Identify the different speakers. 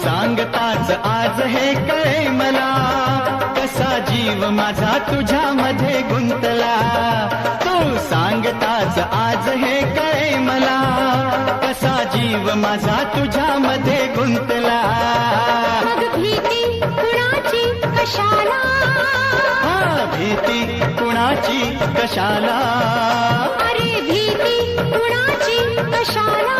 Speaker 1: सांगताच आज हे कळे मला, कसा जीव माझा तुझ्यामध्ये गुंतला. तू सांगताच आज हे कळे मला, कसा जीव माझा तुझ्यामध्ये गुंतला.
Speaker 2: मग भीती कुणाची कशाला,
Speaker 1: भीती कुणाची कशाला,
Speaker 2: अरे भीती कुणाची कशाला.